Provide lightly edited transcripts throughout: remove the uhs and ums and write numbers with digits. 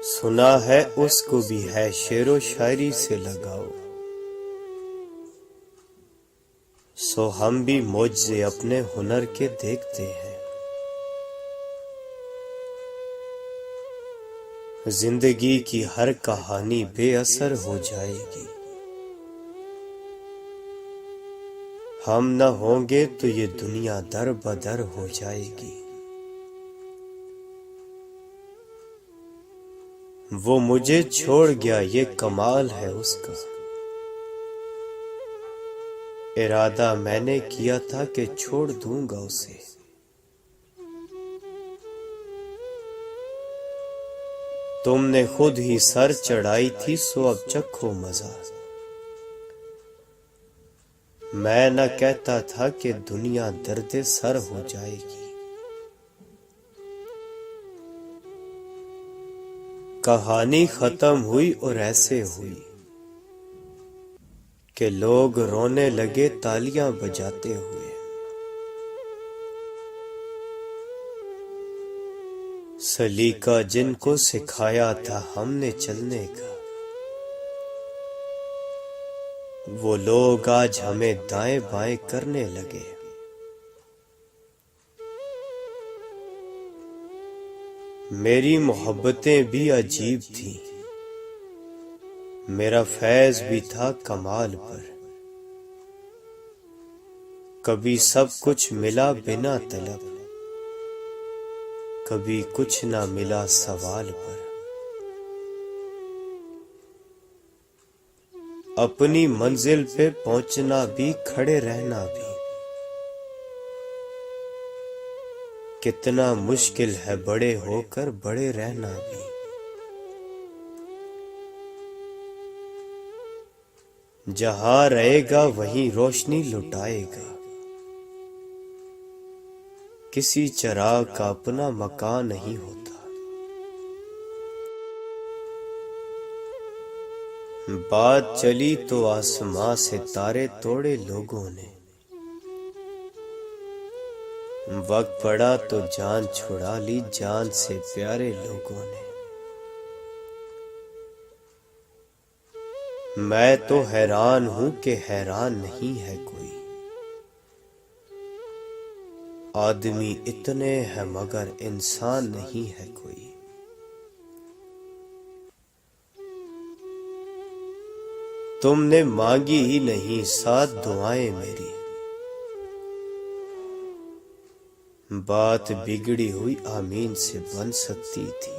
سنا ہے اس کو بھی ہے شعر و شاعری سے لگاؤ، سو ہم بھی معجزے اپنے ہنر کے دیکھتے ہیں۔ زندگی کی ہر کہانی بے اثر ہو جائے گی، ہم نہ ہوں گے تو یہ دنیا در بدر ہو جائے گی۔ وہ مجھے چھوڑ گیا یہ کمال ہے اس کا، ارادہ میں نے کیا تھا کہ چھوڑ دوں گا اسے۔ تم نے خود ہی سر چڑھائی تھی سو اب چکھو مزہ، میں نہ کہتا تھا کہ دنیا درد سر ہو جائے گی۔ کہانی ختم ہوئی اور ایسے ہوئی کہ لوگ رونے لگے تالیاں بجاتے ہوئے۔ سلیقہ جن کو سکھایا تھا ہم نے چلنے کا، وہ لوگ آج ہمیں دائیں بائیں کرنے لگے۔ میری محبتیں بھی عجیب تھیں، میرا فیض بھی تھا کمال پر، کبھی سب کچھ ملا بنا طلب، کبھی کچھ نہ ملا سوال پر۔ اپنی منزل پہ پہنچنا بھی کھڑے رہنا بھی کتنا مشکل ہے، بڑے ہو کر بڑے رہنا بھی۔ جہاں رہے گا وہیں روشنی لٹائے گا، کسی چراغ کا اپنا مکان نہیں ہوتا۔ بات چلی تو آسماں سے تارے توڑے لوگوں نے، وقت پڑا تو جان چھڑا لی جان سے پیارے لوگوں نے۔ میں تو حیران ہوں کہ حیران نہیں ہے کوئی، آدمی اتنے ہیں مگر انسان نہیں ہے کوئی۔ تم نے مانگی ہی نہیں ساتھ دعائیں میری، بات بگڑی ہوئی آمین سے بن سکتی تھی۔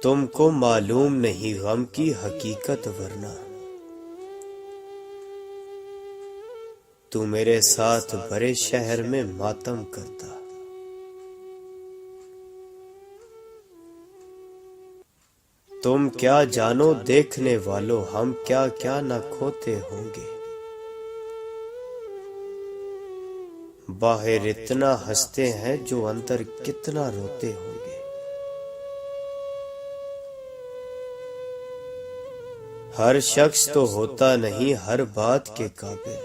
تم کو معلوم نہیں غم کی حقیقت، ورنہ تو میرے ساتھ بڑے شہر میں ماتم کرتا۔ تم کیا جانو دیکھنے والو ہم کیا کیا نہ کھوتے ہوں گے، باہر اتنا ہنستے ہیں جو اندر کتنا روتے ہوں گے۔ ہر شخص تو ہوتا نہیں ہر بات کے قابل،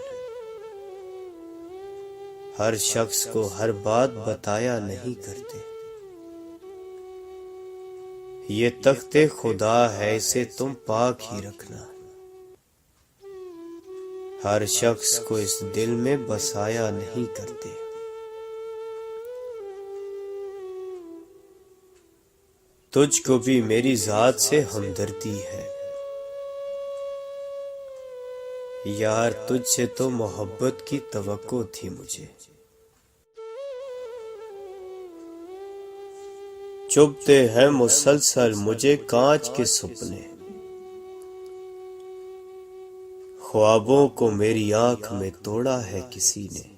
ہر شخص کو ہر بات بتایا نہیں کرتے۔ یہ تخت خدا ہے اسے تم پاک ہی رکھنا، ہر شخص کو اس دل میں بسایا نہیں کرتے۔ تجھ کو بھی میری ذات سے ہمدردی ہے یار، تجھ سے تو محبت کی توقع تھی مجھے۔ چبھتے ہیں مسلسل مجھے کانچ کے سپنے، خوابوں کو میری آنکھ میں توڑا ہے کسی نے۔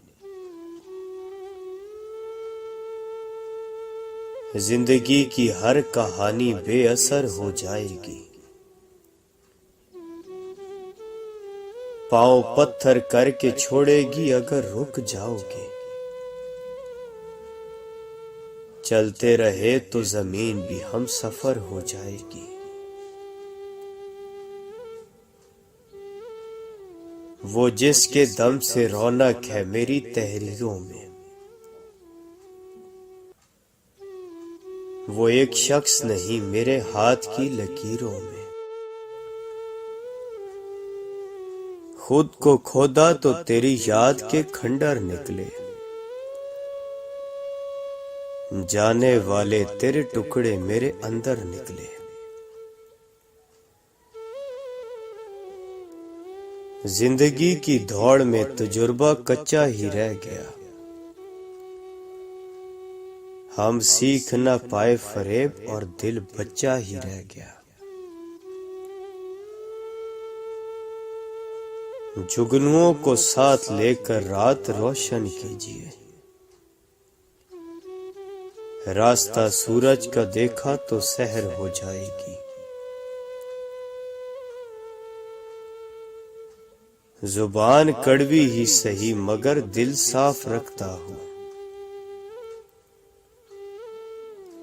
زندگی کی ہر کہانی بے اثر ہو جائے گی، پاؤں پتھر کر کے چھوڑے گی اگر رک جاؤ گے۔ چلتے رہے تو زمین بھی ہم سفر ہو جائے گی۔ وہ جس کے دم سے رونق ہے میری تحریروں میں، وہ ایک شخص نہیں میرے ہاتھ کی لکیروں میں۔ خود کو کھودا تو تیری یاد کے کھنڈر نکلے، جانے والے تیرے ٹکڑے میرے اندر نکلے۔ زندگی کی دوڑ میں تجربہ کچا ہی رہ گیا، ہم سیکھ نہ پائے فریب اور دل بچہ ہی رہ گیا۔ جگنوؤں کو ساتھ لے کر رات روشن کیجیے، راستہ سورج کا دیکھا تو سحر ہو جائے گی۔ زبان کڑوی ہی سہی مگر دل صاف رکھتا ہوں،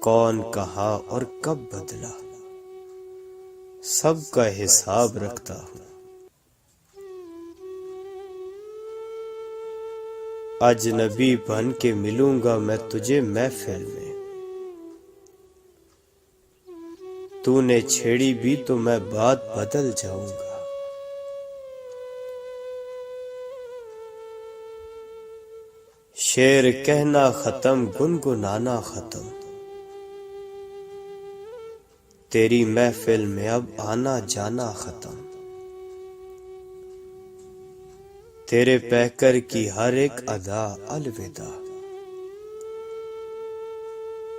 کون کہا اور کب بدلا سب کا حساب رکھتا ہوں۔ اجنبی بن کے ملوں گا میں تجھے محفل میں، تو نے چھیڑی بھی تو میں بات بدل جاؤں گا۔ شعر کہنا ختم گنگنانا ختم، تیری محفل میں اب آنا جانا ختم۔ تیرے پیکر کی ہر ایک ادا الوداع،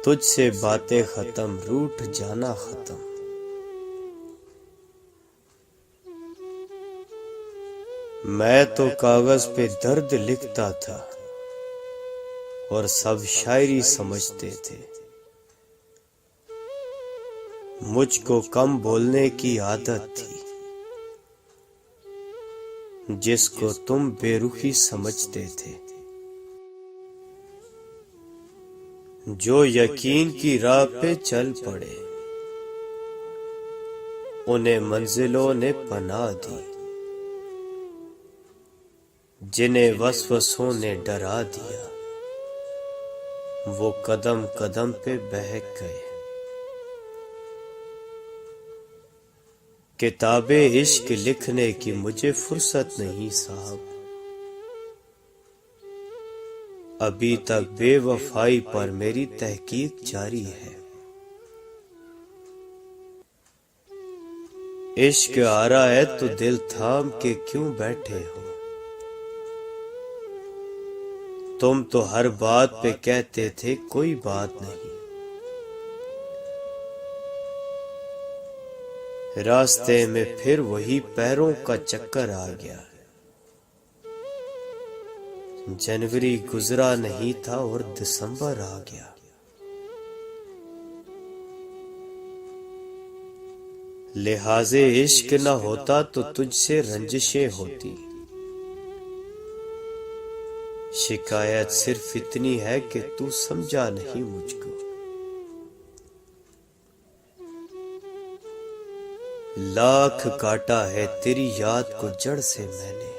تجھ سے باتیں ختم روٹھ جانا ختم۔ میں تو کاغذ پہ درد لکھتا تھا اور سب شاعری سمجھتے تھے، مجھ کو کم بولنے کی عادت تھی، جس کو تم بے رخی سمجھتے تھے۔ جو یقین کی راہ پہ چل پڑے انہیں منزلوں نے پناہ دی، جنہیں وسوسوں نے ڈرا دیا وہ قدم قدم پہ بہک گئے۔ کتاب عشق لکھنے کی مجھے فرصت نہیں صاحب، ابھی تک بے وفائی پر میری تحقیق جاری ہے۔ عشق آ رہا ہے تو دل تھام کے کیوں بیٹھے ہو؟ تم تو ہر بات پہ کہتے تھے کوئی بات نہیں، راستے میں پھر وہی پیروں کا چکر آ گیا۔ جنوری گزرا نہیں تھا اور دسمبر آ گیا۔ لحاظ عشق نہ ہوتا تو تجھ سے رنجشیں ہوتی، شکایت صرف اتنی ہے کہ تو سمجھا نہیں مجھ کو۔ لاکھ کاٹا ہے تیری یاد کو جڑ سے میں نے،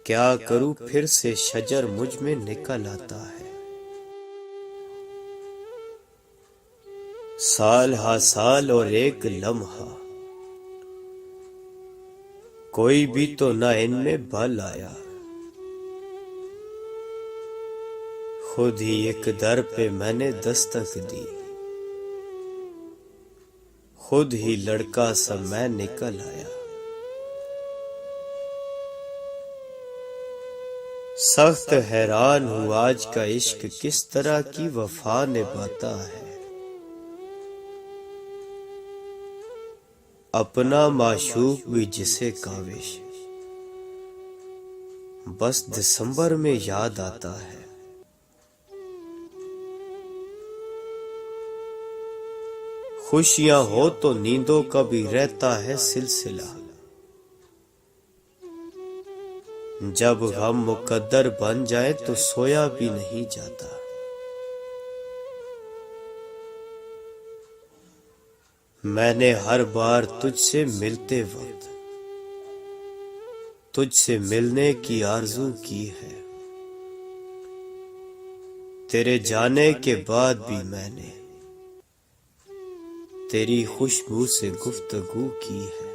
کیا کروں پھر سے شجر مجھ میں نکل آتا ہے۔ سال ہا سال اور ایک لمحہ، کوئی بھی تو نہ ان میں بل آیا، خود ہی ایک در پہ میں نے دستک دی، خود ہی لڑکا سا میں نکل آیا۔ سخت حیران ہوں آج کا عشق کس طرح کی وفا نبھاتا ہے، اپنا معشوق بھی جسے کاوش بس دسمبر میں یاد آتا ہے۔ خوشیاں ہو تو نیندوں کا بھی رہتا ہے سلسلہ، جب غم مقدر بن جائے تو سویا بھی نہیں جاتا۔ میں نے ہر بار تجھ سے ملتے وقت تجھ سے ملنے کی آرزو کی ہے، تیرے جانے کے بعد بھی میں نے تیری خوشبو سے گفتگو کی ہے۔